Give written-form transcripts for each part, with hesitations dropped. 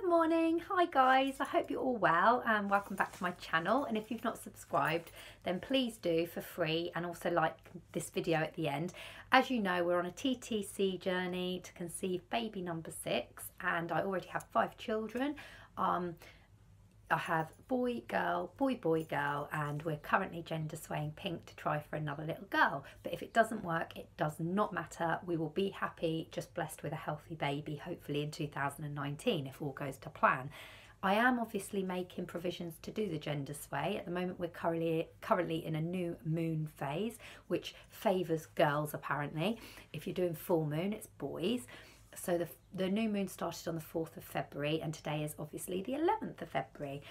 Good morning. Hi guys, I hope you're all well and welcome back to my channel, and if you've not subscribed then please do for free, and also like this video at the end. As you know, we're on a TTC journey to conceive baby number 6 and I already have 5 children. I have boy, girl, boy, boy, girl, and we're currently gender swaying pink to try for another little girl. But if it doesn't work, it does not matter. We will be happy, just blessed with a healthy baby, hopefully in 2019, if all goes to plan. I am obviously making provisions to do the gender sway. At the moment, we're currently in a new moon phase, which favours girls apparently. If you're doing full moon, it's boys. So the new moon started on the 4th of February and today is obviously the 11th of February.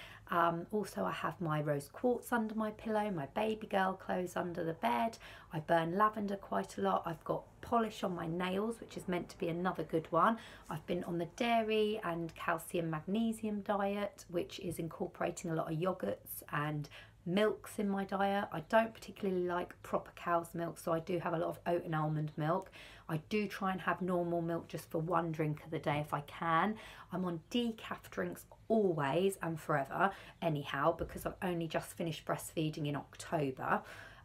Also, I have my rose quartz under my pillow, my baby girl clothes under the bed. I burn lavender quite a lot. I've got polish on my nails, which is meant to be another good one. I've been on the dairy and calcium magnesium diet, which is incorporating a lot of yogurts and milks in my diet. I don't particularly like proper cow's milk, so I do have a lot of oat and almond milk. I do try and have normal milk just for one drink of the day if I can. I'm on decaf drinks always and forever anyhow, because I've only just finished breastfeeding in October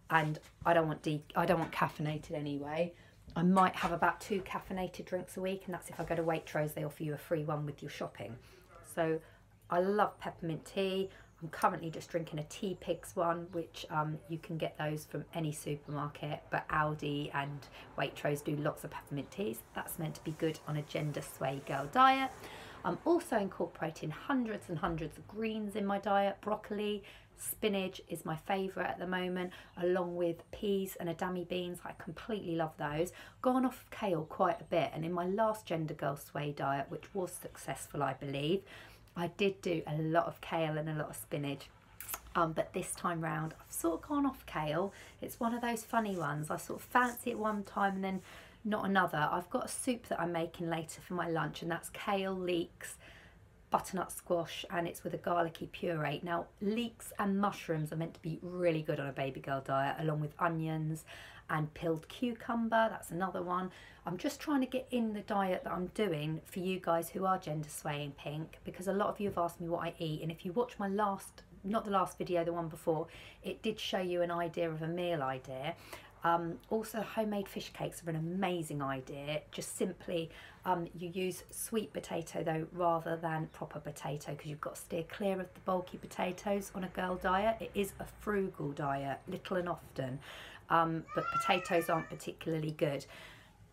and I don't want caffeinated anyway. I might have about 2 caffeinated drinks a week, and that's if I go to Waitrose, they offer you a free one with your shopping. So I love peppermint tea. I'm currently just drinking a Tea Pigs one, which you can get those from any supermarket, but Aldi and Waitrose do lots of peppermint teas. That's meant to be good on a gender sway girl diet. I'm also incorporating hundreds and hundreds of greens in my diet. Broccoli, spinach is my favourite at the moment, along with peas and edamame beans. I completely love those. Gone off kale quite a bit, and in my last gender girl sway diet, which was successful I believe, I did do a lot of kale and a lot of spinach, but this time round I've sort of gone off kale. It's one of those funny ones. I sort of fancy it one time and then not another. I've got a soup that I'm making later for my lunch, and that's kale, leeks, butternut squash, and it's with a garlicky puree. Now, leeks and mushrooms are meant to be really good on a baby girl diet, along with onions and peeled cucumber. That's another one. I'm just trying to get in the diet that I'm doing for you guys who are gender swaying pink, because a lot of you have asked me what I eat, and if you watch my last, not the last video, the one before, it did show you an idea of a meal idea. Also, homemade fish cakes are an amazing idea. Just simply you use sweet potato though rather than proper potato, because you've got to steer clear of the bulky potatoes on a girl diet. It is a frugal diet, little and often, but potatoes aren't particularly good.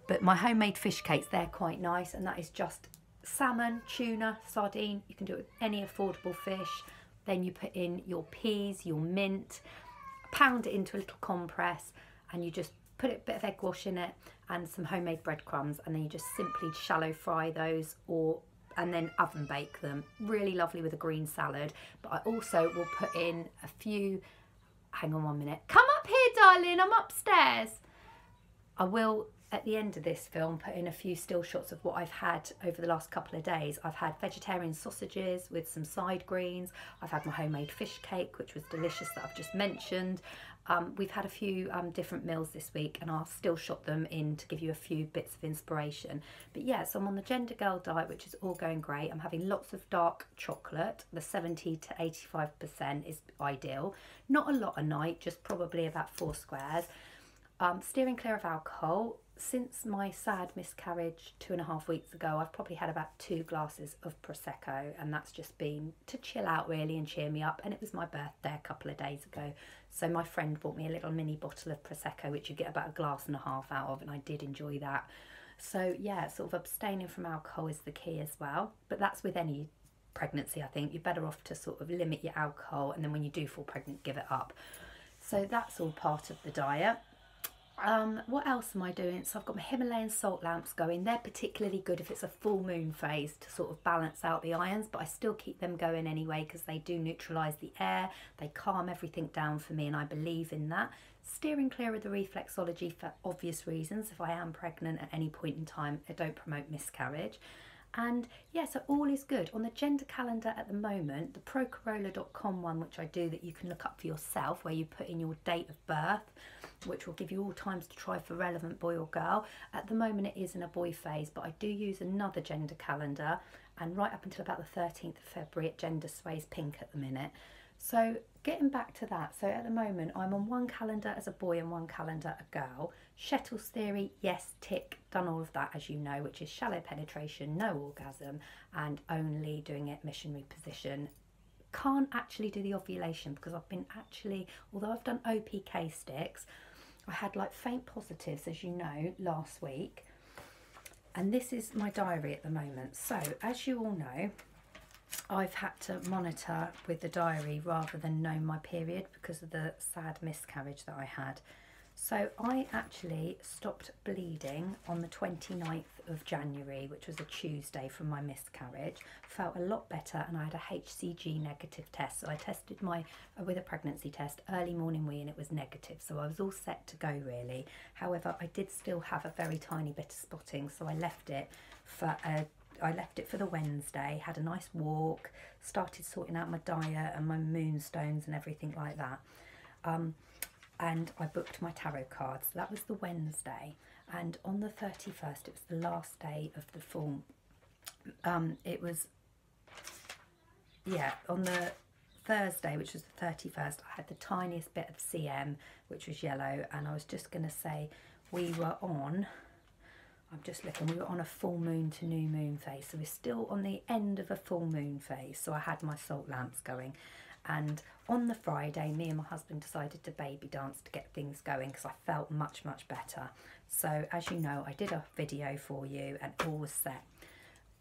But my homemade fish cakes, they're quite nice, and that is just salmon, tuna, sardine. You can do it with any affordable fish. Then you put in your peas, your mint, pound it into a little compress, and you just put a bit of egg wash in it and some homemade breadcrumbs, and then you just simply shallow fry those and then oven bake them. Really lovely with a green salad. But I also will put in a few, hang on 1 minute. Come up here, darling, I'm upstairs. I will, at the end of this film, put in a few still shots of what I've had over the last couple of days. I've had vegetarian sausages with some side greens. I've had my homemade fish cake, which was delicious, that I've just mentioned. We've had a few different meals this week, and I'll still shot them in to give you a few bits of inspiration. But yeah, so I'm on the gender girl diet, which is all going great. I'm having lots of dark chocolate. The 70 to 85% is ideal. Not a lot a night, just probably about 4 squares. Steering clear of alcohol. Since my sad miscarriage 2.5 weeks ago, I've probably had about 2 glasses of Prosecco, and that's just been to chill out really and cheer me up. And it was my birthday a couple of days ago, so my friend bought me a little mini bottle of Prosecco, which you get about 1.5 glasses out of, and I did enjoy that. So yeah, sort of abstaining from alcohol is the key as well, but that's with any pregnancy. I think you're better off to sort of limit your alcohol, and then when you do fall pregnant, give it up. So that's all part of the diet. What else am I doing? So I've got my Himalayan salt lamps going. They're particularly good if it's a full moon phase to sort of balance out the ions, but I still keep them going anyway because they do neutralise the air. They calm everything down for me, and I believe in that. Steering clear of the reflexology for obvious reasons. If I am pregnant at any point in time, I don't promote miscarriage. And yeah, so all is good. On the gender calendar at the moment, the procorola.com one, which I do, that you can look up for yourself, where you put in your date of birth, which will give you all times to try for relevant boy or girl. At the moment it is in a boy phase, but I do use another gender calendar, and right up until about the 13th of February it gender sways pink at the minute. So getting back to that, so at the moment I'm on one calendar as a boy and one calendar a girl. Shettel's theory, yes, tick, done all of that as you know, which is shallow penetration, no orgasm, and only doing it missionary position. Can't actually do the ovulation because I've been although I've done OPK sticks, I had like faint positives, as you know, last week. And this is my diary at the moment. So as you all know, I've had to monitor with the diary rather than know my period because of the sad miscarriage that I had. So I actually stopped bleeding on the 29th of January, which was a Tuesday, from my miscarriage. Felt a lot better, and I had a HCG negative test. So I tested with a pregnancy test early morning wee, and it was negative. So I was all set to go really. However, I did still have a very tiny bit of spotting, so I left it for the Wednesday, had a nice walk, started sorting out my diet and my moonstones and everything like that. And I booked my tarot cards. So that was the Wednesday. And on the 31st, it was the last day of the full. On the Thursday, which was the 31st, I had the tiniest bit of CM, which was yellow. And I was just going to say, we were on a full moon to new moon phase. So we're still on the end of a full moon phase. So I had my salt lamps going. And on the Friday, me and my husband decided to baby dance to get things going because I felt much, much better. So as you know, I did a video for you and all was set.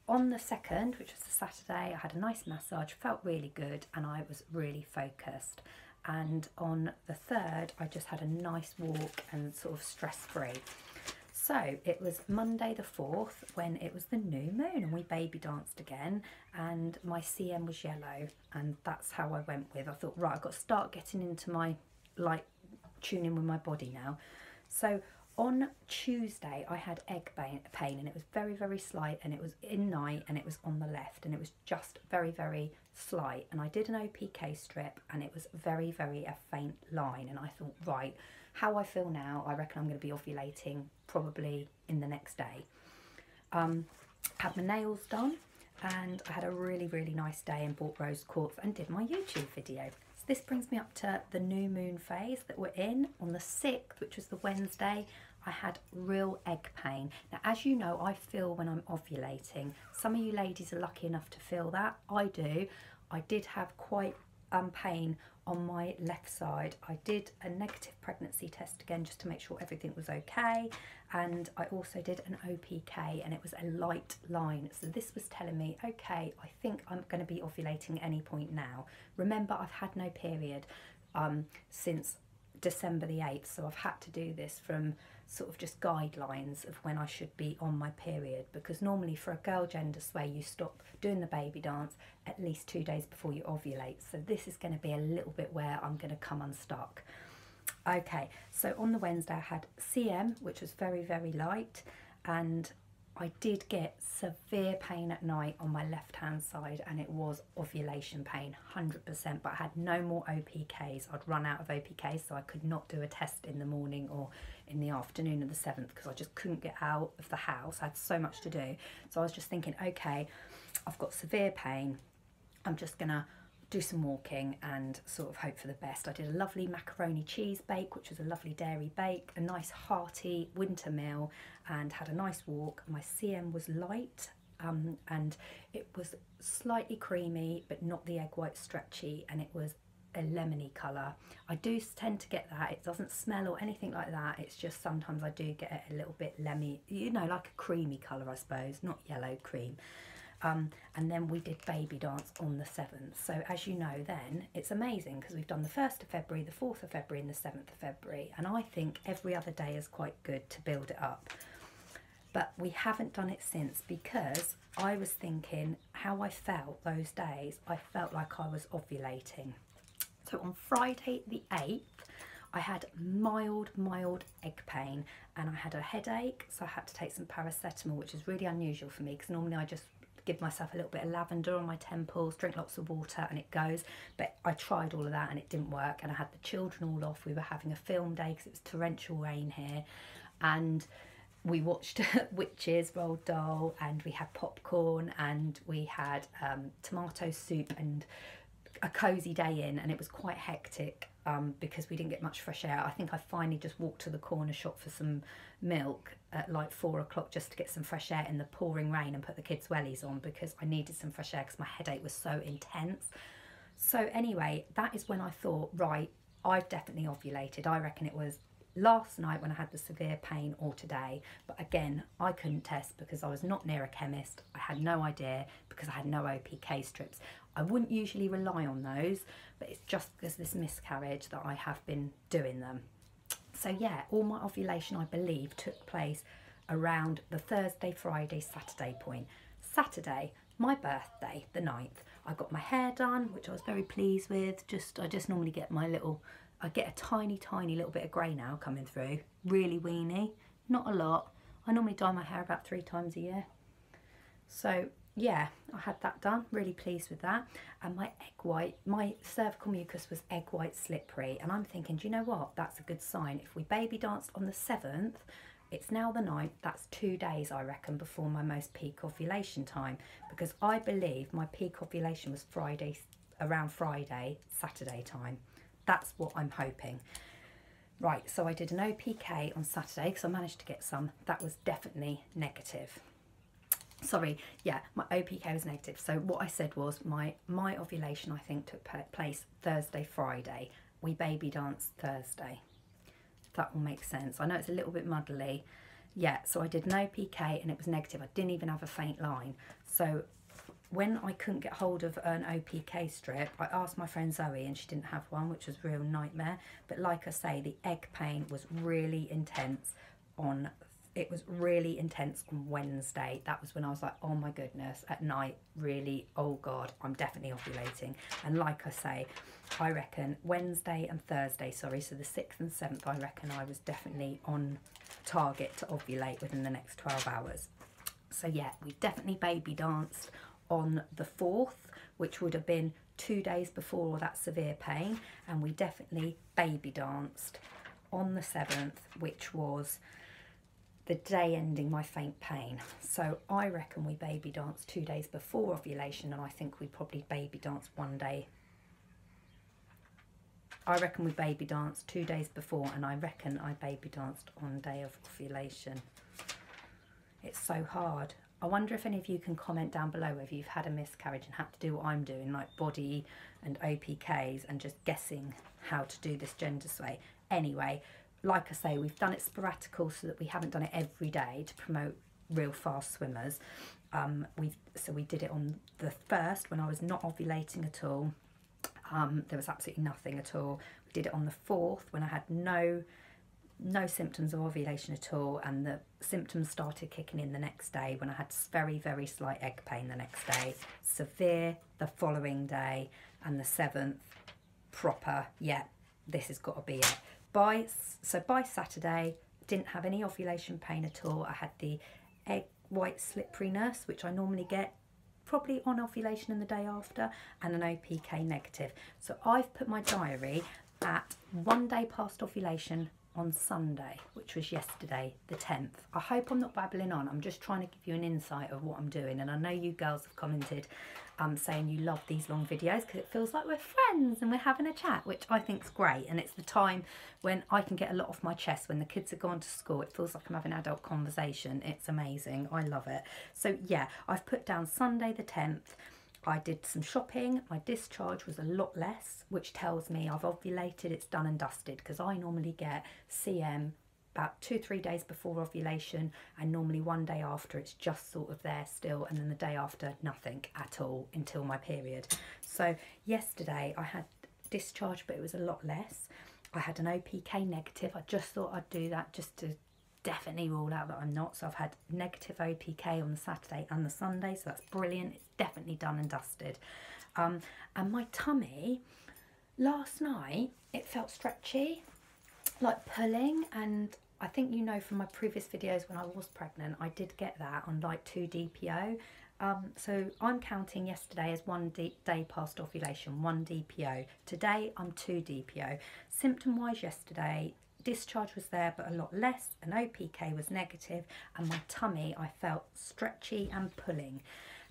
On the 2nd, which was the Saturday, I had a nice massage, felt really good, and I was really focused. And on the 3rd, I just had a nice walk and sort of stress-free. So it was Monday the 4th when it was the new moon and we baby danced again, and my CM was yellow, and that's how I went with. I thought, right, I've got to start getting into my, like, tuning with my body now. So on Tuesday I had egg pain, and it was very, very slight, and it was in night, and it was on the left, and it was just very, very slight. And I did an OPK strip, and it was very, very a faint line, and I thought, right, how I feel now, I reckon I'm going to be ovulating probably in the next day. Had my nails done, and I had a really, really nice day and bought rose quartz and did my YouTube video. So this brings me up to the new moon phase that we're in. On the 6th, which was the Wednesday, I had real egg pain. Now, as you know, I feel when I'm ovulating. Some of you ladies are lucky enough to feel that. I do. I did have quite pain on my left side. I did a negative pregnancy test again just to make sure everything was okay, and I also did an OPK, and it was a light line. So this was telling me, okay, I think I'm going to be ovulating at any point now. Remember, I've had no period since December the 8th, so I've had to do this from sort of just guidelines of when I should be on my period, because normally for a girl gender sway you stop doing the baby dance at least 2 days before you ovulate. So this is going to be a little bit where I'm going to come unstuck. Okay, so on the Wednesday I had CM, which was very, very light, and I did get severe pain at night on my left hand side, and it was ovulation pain, 100%, but I had no more OPKs. I'd run out of OPKs, so I could not do a test in the morning or in the afternoon of the 7th because I just couldn't get out of the house. I had so much to do. So I was just thinking, okay, I've got severe pain. I'm just gonna do some walking and sort of hope for the best. I did a lovely macaroni cheese bake, which was a lovely dairy bake, a nice hearty winter meal, and had a nice walk. My CM was light, and it was slightly creamy, but not the egg white stretchy, and it was a lemony colour. I do tend to get that. It doesn't smell or anything like that. It's just sometimes I do get a little bit lemony, you know, like a creamy colour, I suppose, not yellow cream. And then we did baby dance on the 7th. So as you know, then it's amazing because we've done the 1st of February, the 4th of February and the 7th of February. And I think every other day is quite good to build it up. But we haven't done it since because I was thinking how I felt those days. I felt like I was ovulating. So on Friday the 8th, I had mild egg pain and I had a headache, so I had to take some paracetamol, which is really unusual for me because normally I just give myself a little bit of lavender on my temples, drink lots of water, and it goes. But I tried all of that and it didn't work, and I had the children all off. We were having a film day because it was torrential rain here, and we watched Witches, Roald Dahl, and we had popcorn, and we had tomato soup and a cosy day in, and it was quite hectic because we didn't get much fresh air. I think I finally just walked to the corner shop for some milk at like 4 o'clock just to get some fresh air in the pouring rain and put the kids' wellies on because I needed some fresh air because my headache was so intense. So anyway, that is when I thought, right, I've definitely ovulated. I reckon it was last night when I had the severe pain or today, but again I couldn't test because I was not near a chemist. I had no idea because I had no OPK strips. I wouldn't usually rely on those, but it's just because this miscarriage that I have been doing them. So yeah, all my ovulation I believe took place around the Thursday, Friday, Saturday point. Saturday, my birthday, the 9th, I got my hair done, which I was very pleased with. I just normally get my little, I get a tiny little bit of grey now coming through, really weeny, not a lot. I normally dye my hair about 3 times a year. So yeah, I had that done, really pleased with that. And my egg white, my cervical mucus was egg white slippery, and I'm thinking, do you know what, that's a good sign. If we baby danced on the 7th, it's now the 9th, that's 2 days I reckon before my most peak ovulation time, because I believe my peak ovulation was Friday, around Friday, Saturday time. That's what I'm hoping. Right, so I did an OPK on Saturday because I managed to get some. That was definitely negative. Sorry, yeah, my OPK was negative. So what I said was my ovulation, I think, took place Thursday, Friday. We baby danced Thursday. If that will make sense. I know it's a little bit muddly. Yeah, so I did an OPK and it was negative. I didn't even have a faint line. So when I couldn't get hold of an OPK strip, I asked my friend Zoe and she didn't have one, which was a real nightmare. But like I say, the egg pain was really intense on Wednesday. That was when I was like, oh my goodness, at night, really, oh God, I'm definitely ovulating. And like I say, I reckon Wednesday and Thursday, sorry, so the 6th and 7th, I reckon I was definitely on target to ovulate within the next 12 hours. So yeah, we definitely baby danced on the 4th, which would have been 2 days before all that severe pain, and we definitely baby danced on the 7th, which was the day ending my faint pain. So I reckon we baby danced 2 days before ovulation, and I think we probably baby danced 1 day. I reckon we baby danced 2 days before, and I reckon I baby danced on day of ovulation. It's so hard. I wonder if any of you can comment down below whether you've had a miscarriage and had to do what I'm doing, like body and OPKs and just guessing how to do this gender sway. Anyway, like I say, we've done it sporadical so that we haven't done it every day to promote real fast swimmers. So we did it on the 1st when I was not ovulating at all. There was absolutely nothing at all. We did it on the 4th when I had no symptoms of ovulation at all, and the symptoms started kicking in the next day when I had very slight egg pain the next day, severe the following day, and the 7th proper. Yeah, this has got to be it. By Saturday, didn't have any ovulation pain at all. I had the egg white slipperiness, which I normally get probably on ovulation and the day after, and an OPK negative. So I've put my diary at 1 day past ovulation on Sunday, which was yesterday, the 10th. I hope I'm not babbling on. I'm just trying to give you an insight of what I'm doing. And I know you girls have commented saying you love these long videos because it feels like we're friends and we're having a chat, which I think is great. And it's the time when I can get a lot off my chest. When the kids are gone to school, it feels like I'm having adult conversation. It's amazing. I love it. So yeah, I've put down Sunday the 10th. I did some shopping. My discharge was a lot less, which tells me I've ovulated, it's done and dusted, because I normally get CM about 2-3 days before ovulation, and normally 1 day after it's just sort of there still, and then the day after nothing at all until my period. So yesterday I had discharge, but it was a lot less. I had an OPK negative. I just thought I'd do that just to definitely rule out that I'm not. So I've had negative OPK on the Saturday and the Sunday, so that's brilliant. It's definitely done and dusted. And my tummy last night, it felt stretchy, like pulling, and I think you know from my previous videos when I was pregnant, I did get that on like 2 DPO, So I'm counting yesterday as day past ovulation, 1 DPO. Today I'm 2 DPO. Symptom wise yesterday, discharge was there but a lot less, and OPK was negative, and my tummy I felt stretchy and pulling.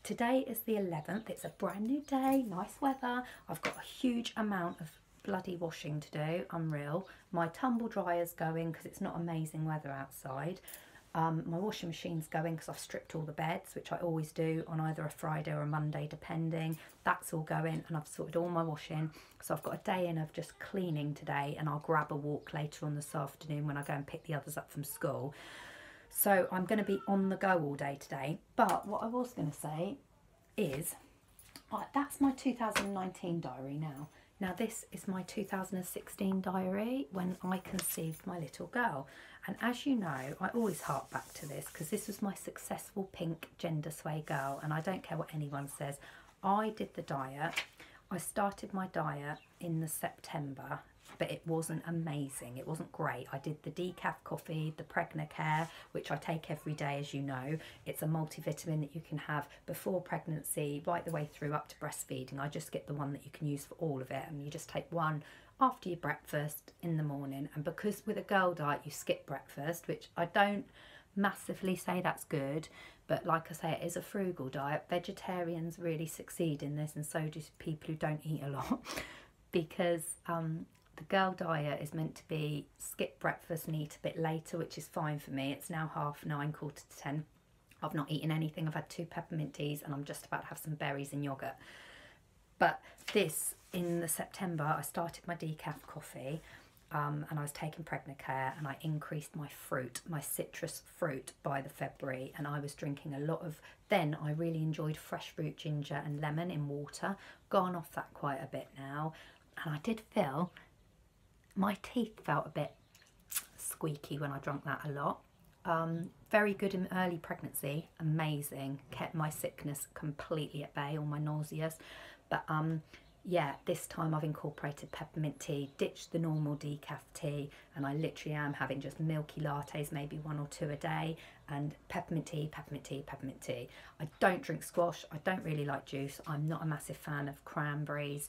Today is the 11th, it's a brand new day, nice weather. I've got a huge amount of bloody washing to do, unreal. My tumble dryer's going because it's not amazing weather outside. My washing machine's going because I've stripped all the beds, which I always do on either a Friday or a Monday depending. That's all going, and I've sorted all my washing. So I've got a day in of just cleaning today, and I'll grab a walk later on this afternoon when I go and pick the others up from school. So I'm going to be on the go all day today. But what I was going to say is, that's my 2019 diary now. Now this is my 2016 diary when I conceived my little girl. And as you know, I always hark back to this because this was my successful pink gender sway girl, and I don't care what anyone says. I did the diet. I started my diet in the September, but it wasn't amazing. It wasn't great. I did the decaf coffee, the Pregnacare, which I take every day, as you know. It's a multivitamin that you can have before pregnancy, right the way through up to breastfeeding. I just get the one that you can use for all of it, and you just take one after your breakfast in the morning. And because with a girl diet you skip breakfast, which I don't massively say that's good, but like I say, it is a frugal diet. Vegetarians really succeed in this, and so do people who don't eat a lot because the girl diet is meant to be skip breakfast and eat a bit later, which is fine for me. It's now 9:30, 10:15. I've not eaten anything. I've had 2 peppermint teas and I'm just about to have some berries and yogurt. But this, in the September, I started my decaf coffee and I was taking Pregnacare, and I increased my fruit, my citrus fruit, by the February, and I was drinking a lot of, then I really enjoyed fresh fruit, ginger and lemon in water. Gone off that quite a bit now, and I did feel my teeth felt a bit squeaky when I drank that a lot. Very good in early pregnancy, amazing, kept my sickness completely at bay, all my nauseas. But yeah, this time I've incorporated peppermint tea, ditched the normal decaf tea, and I literally am having just milky lattes, maybe 1 or 2 a day, and peppermint tea, peppermint tea, peppermint tea. I don't drink squash, I don't really like juice, I'm not a massive fan of cranberries,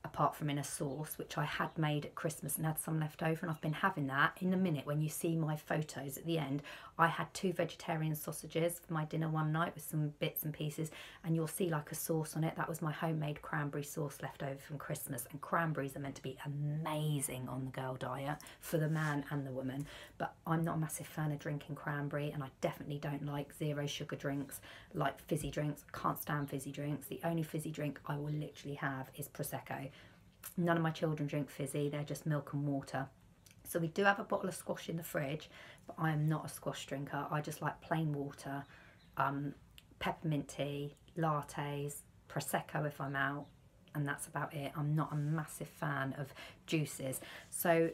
apart from in a sauce, which I had made at Christmas and had some left over, and I've been having that. In a minute, when you see my photos at the end, I had 2 vegetarian sausages for my dinner one night with some bits and pieces, and you'll see like a sauce on it. That was my homemade cranberry sauce left over from Christmas, and cranberries are meant to be amazing on the girl diet for the man and the woman, but I'm not a massive fan of drinking cranberry, and I definitely don't like 0 sugar drinks, like fizzy drinks. I can't stand fizzy drinks. The only fizzy drink I will literally have is Prosecco. None of my children drink fizzy, they're just milk and water. So we do have a bottle of squash in the fridge, but I am not a squash drinker. I just like plain water, peppermint tea, lattes, Prosecco if I'm out, and that's about it. I'm not a massive fan of juices. So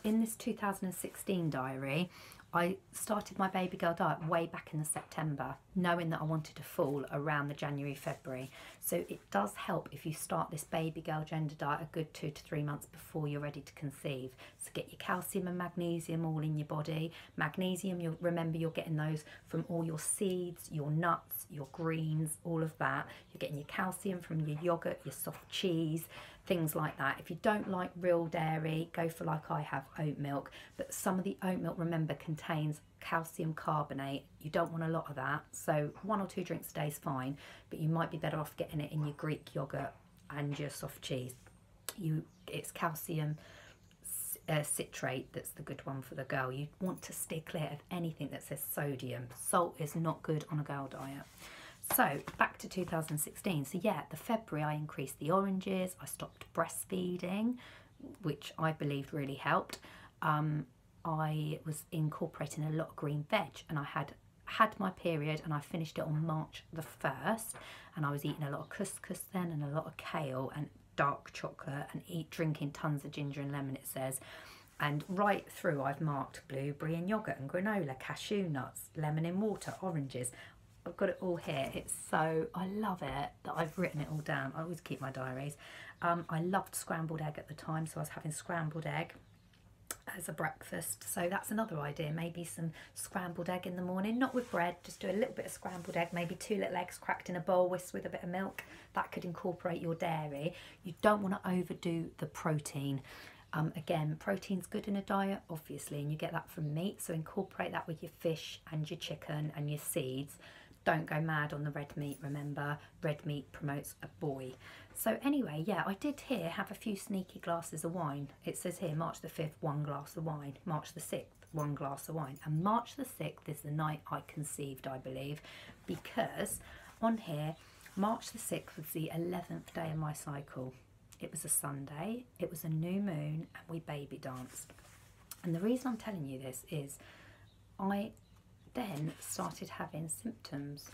in this 2016 diary, I started my baby girl diet way back in the September, knowing that I wanted to fall around the January, February. So it does help if you start this baby girl gender diet a good 2 to 3 months before you're ready to conceive. So get your calcium and magnesium all in your body. Magnesium, remember you're getting those from all your seeds, your nuts, your greens, all of that. You're getting your calcium from your yogurt, your soft cheese, things like that. If you don't like real dairy, go for, like I have, oat milk. But some of the oat milk, remember, contains calcium carbonate. You don't want a lot of that. So 1 or 2 drinks a day is fine, but you might be better off getting it in your Greek yogurt and your soft cheese. It's calcium citrate that's the good one for the girl. You want to steer clear of anything that says sodium. Salt is not good on a girl diet. So back to 2016. So yeah, the February I increased the oranges, I stopped breastfeeding, which I believed really helped. I was incorporating a lot of green veg, and I had my period and I finished it on March the 1st, and I was eating a lot of couscous then and a lot of kale and dark chocolate and drinking tons of ginger and lemon, it says. And right through I've marked blueberry and yogurt and granola, cashew nuts, lemon in water, oranges. I've got it all here. It's so, I love it that I've written it all down. I always keep my diaries. I loved scrambled egg at the time, so I was having scrambled egg as a breakfast. So that's another idea, maybe some scrambled egg in the morning, not with bread, just do a little bit of scrambled egg, maybe 2 little eggs cracked in a bowl, whisked with a bit of milk. That could incorporate your dairy. You don't want to overdo the protein. Again, protein's good in a diet, obviously, and you get that from meat, so incorporate that with your fish and your chicken and your seeds. Don't go mad on the red meat, remember, red meat promotes a boy. So anyway, yeah, I did here have a few sneaky glasses of wine. It says here, March the 5th, 1 glass of wine. March the 6th, 1 glass of wine. And March the 6th is the night I conceived, I believe, because on here, March the 6th was the 11th day of my cycle. It was a Sunday, it was a new moon, and we baby danced. And the reason I'm telling you this is I then started having symptoms.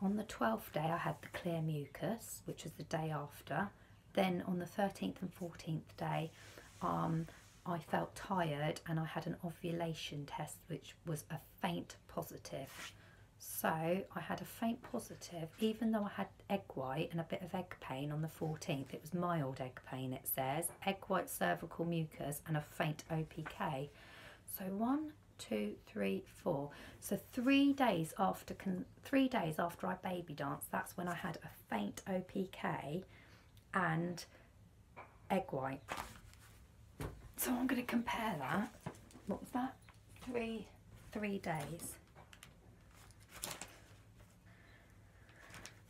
On the 12th day I had the clear mucus, which was the day after. Then on the 13th and 14th day I felt tired and I had an ovulation test which was a faint positive. So I had a faint positive, even though I had egg white and a bit of egg pain on the 14th. It was mild egg pain, it says, egg white cervical mucus and a faint OPK. So 1, 2, 3, 4. So 3 days after I baby danced, that's when I had a faint OPK and egg white. So I'm going to compare that. What was that? 3 days.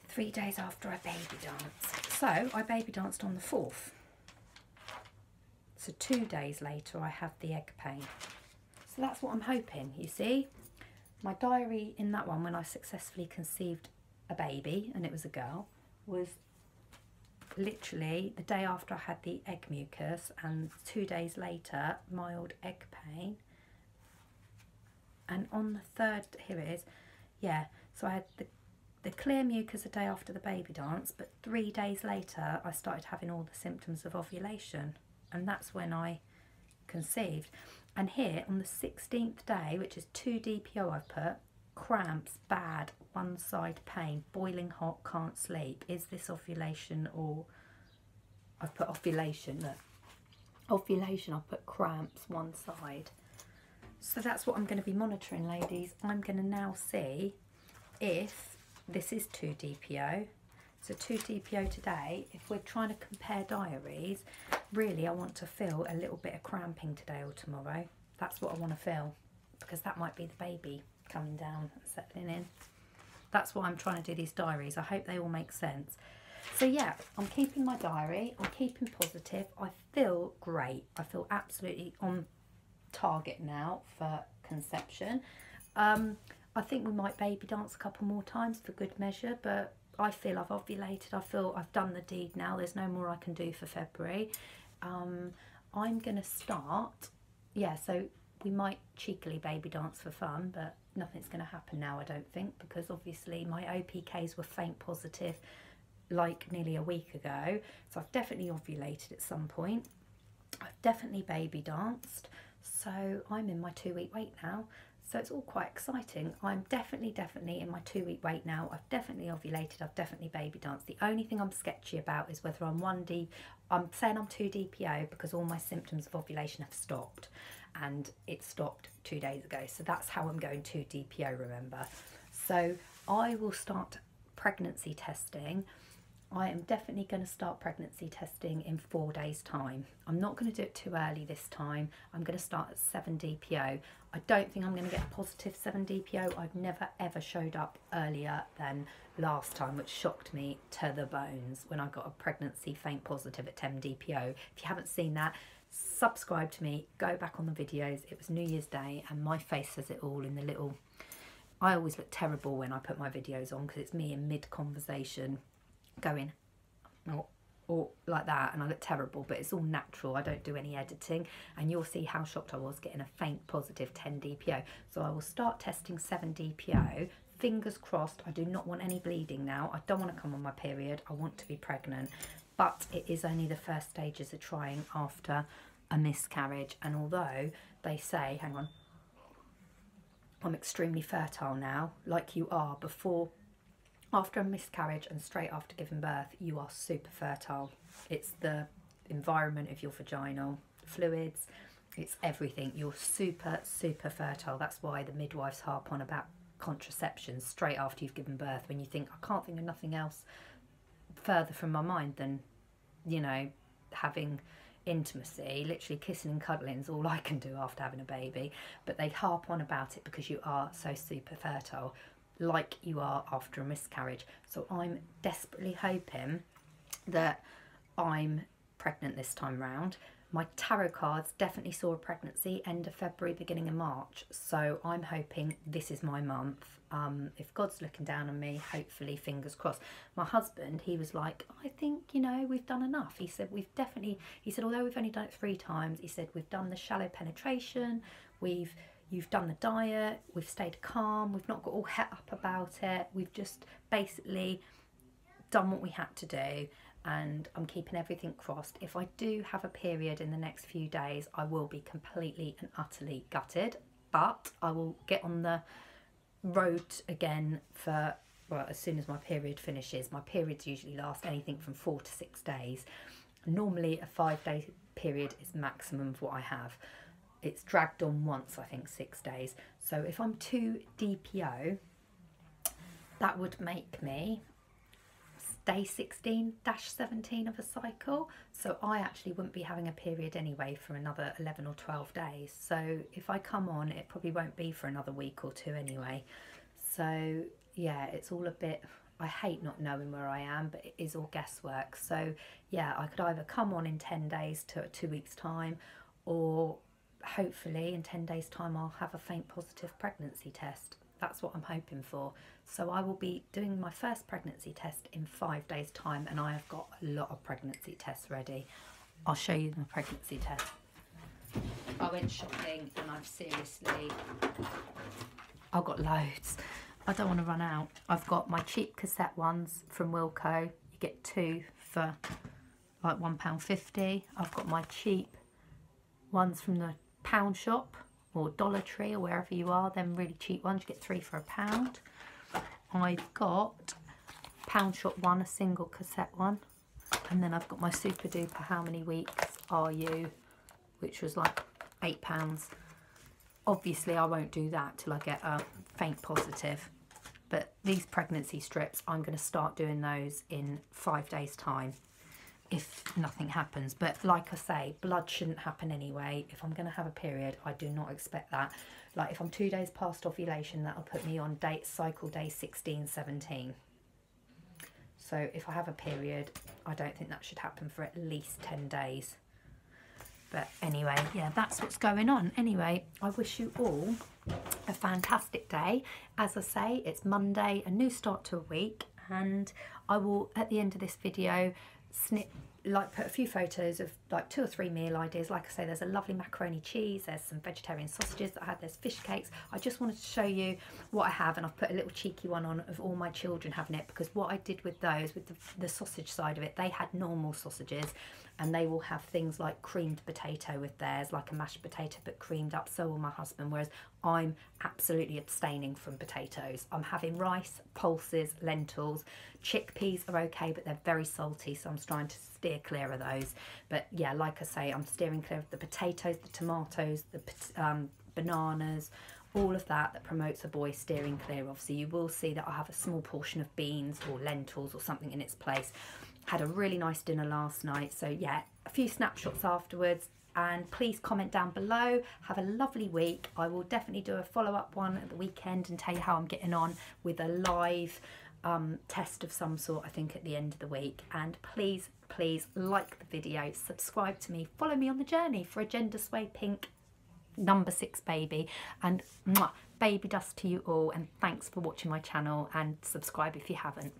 3 days after I baby danced. So I baby danced on the 4th. So 2 days later I have the egg pain. So that's what I'm hoping, you see. My diary in that one, when I successfully conceived a baby, and it was a girl, was literally the day after I had the egg mucus, and 2 days later, mild egg pain. And on the 3rd, here it is, yeah, so I had the clear mucus a day after the baby dance, but 3 days later, I started having all the symptoms of ovulation, and that's when I conceived. And here on the 16th day, which is 2 DPO I've put, cramps, bad, one side pain, boiling hot, can't sleep. Is this ovulation or... I've put ovulation, look. Ovulation, I've put cramps, one side. So that's what I'm going to be monitoring, ladies. I'm going to now see if this is 2 DPO. So 2 DPO today, if we're trying to compare diaries, really I want to feel a little bit of cramping today or tomorrow. That's what I want to feel, because that might be the baby coming down and settling in. That's why I'm trying to do these diaries. I hope they all make sense. So yeah, I'm keeping my diary, I'm keeping positive. I feel great. I feel absolutely on target now for conception. I think we might baby dance a couple more times for good measure, but I feel I've ovulated. I feel I've done the deed now. There's no more I can do for February. I'm going to start, yeah, so we might cheekily baby dance for fun, but nothing's going to happen now, I don't think, because obviously my OPKs were faint positive like nearly a week ago. So I've definitely ovulated at some point. I've definitely baby danced. So I'm in my 2-week wait now. So it's all quite exciting. I'm definitely in my 2-week wait now. I've definitely ovulated. I've definitely baby danced. The only thing I'm sketchy about is whether I'm I'm saying I'm 2 DPO because all my symptoms of ovulation have stopped, and it stopped 2 days ago. So that's how I'm going 2 DPO, remember. So I will start pregnancy testing. I am definitely going to start pregnancy testing in 4 days' time. I'm not going to do it too early this time. I'm going to start at 7 DPO. I don't think I'm going to get a positive 7 DPO. I've never ever showed up earlier than last time, which shocked me to the bones when I got a pregnancy faint positive at 10 DPO. If you haven't seen that, subscribe to me, go back on the videos. It was New Year's Day and my face says it all in the little... I always look terrible when I put my videos on because it's me in mid-conversation going or like that, and I look terrible, but it's all natural. I don't do any editing, and you'll see how shocked I was getting a faint positive 10 DPO. So I will start testing 7 DPO. Fingers crossed. I do not want any bleeding now. I don't want to come on my period. I want to be pregnant, but it is only the first stages of trying after a miscarriage. And although they say, hang on, I'm extremely fertile now, like you are before. After a miscarriage and straight after giving birth, you are super fertile. It's the environment of your vaginal fluids It's everything. You're super, super fertile. That's why the midwives harp on about contraception straight after you've given birth, when you think, I can't think of nothing else further from my mind than, you know, having intimacy. Literally kissing and cuddling is all I can do after having a baby. But they harp on about it because you are so super fertile, like you are after a miscarriage. So I'm desperately hoping that I'm pregnant this time round. My tarot cards definitely saw a pregnancy end of February, beginning of March. So I'm hoping this is my month. If God's looking down on me, hopefully, fingers crossed. My husband, he was like, I think, you know, we've done enough. He said, he said, although we've only done it 3 times, he said, we've done the shallow penetration, you've done the diet, we've stayed calm, we've not got all het up about it. We've just basically done what we had to do. And I'm keeping everything crossed. If I do have a period in the next few days, I will be completely and utterly gutted, but I will get on the road again for, well, as soon as my period finishes. My periods usually last anything from 4 to 6 days. Normally a 5-day period is maximum of what I have. It's dragged on once, I think 6 days. So if I'm 2 DPO, that would make me day 16-17 of a cycle, so I actually wouldn't be having a period anyway for another 11 or 12 days. So if I come on, it probably won't be for another week or 2 anyway. So yeah, it's all a bit, I hate not knowing where I am, but it is all guesswork. So yeah, I could either come on in 10 days to 2 weeks time, or hopefully in 10 days time I'll have a faint positive pregnancy test. That's what I'm hoping for. So I will be doing my first pregnancy test in 5 days time, and I have got a lot of pregnancy tests ready. I'll show you my pregnancy test. I went shopping and I've got loads. I don't want to run out. I've got my cheap cassette ones from Wilko. You get 2 for like £1.50. I've got my cheap ones from the pound shop or Dollar Tree or wherever you are, them really cheap ones, you get 3 for £1. I've got pound shop one, a single cassette one, and then I've got my super duper How Many Weeks Are You, which was like £8. Obviously I won't do that till I get a faint positive, but these pregnancy strips, I'm going to start doing those in 5 days time if nothing happens. But like I say, blood shouldn't happen anyway. If I'm going to have a period, I do not expect that. Like if I'm 2 days past ovulation, that'll put me on cycle day 16, 17. So if I have a period, I don't think that should happen for at least 10 days. But anyway, yeah, that's what's going on. Anyway, I wish you all a fantastic day. As I say, it's Monday, a new start to a week, and I will, at the end of this video, put a few photos of like 2 or 3 meal ideas. Like I say, there's a lovely macaroni cheese, there's some vegetarian sausages that I had, there's fish cakes. I just wanted to show you what I have, and I've put a little cheeky one on of all my children having it, because what I did with those, with the sausage side of it, they had normal sausages, and they will have things like creamed potato with theirs, like a mashed potato but creamed up. So will my husband, whereas I'm absolutely abstaining from potatoes. I'm having rice, pulses, lentils. Chickpeas are okay, but they're very salty, so I'm trying to steer clear of those. But yeah, like I say, I'm steering clear of the potatoes, the tomatoes, the bananas, all of that promotes a boy, steering clear of. So you will see that I have a small portion of beans or lentils or something in its place. Had a really nice dinner last night. So yeah, a few snapshots afterwards, and please comment down below. Have a lovely week. I will definitely do a follow-up one at the weekend and tell you how I'm getting on with a live test of some sort, I think, at the end of the week. And please like the video, subscribe to me, follow me on the journey for a Gender Sway Pink number 6 baby, and mwah, baby dust to you all, and thanks for watching my channel, and subscribe if you haven't.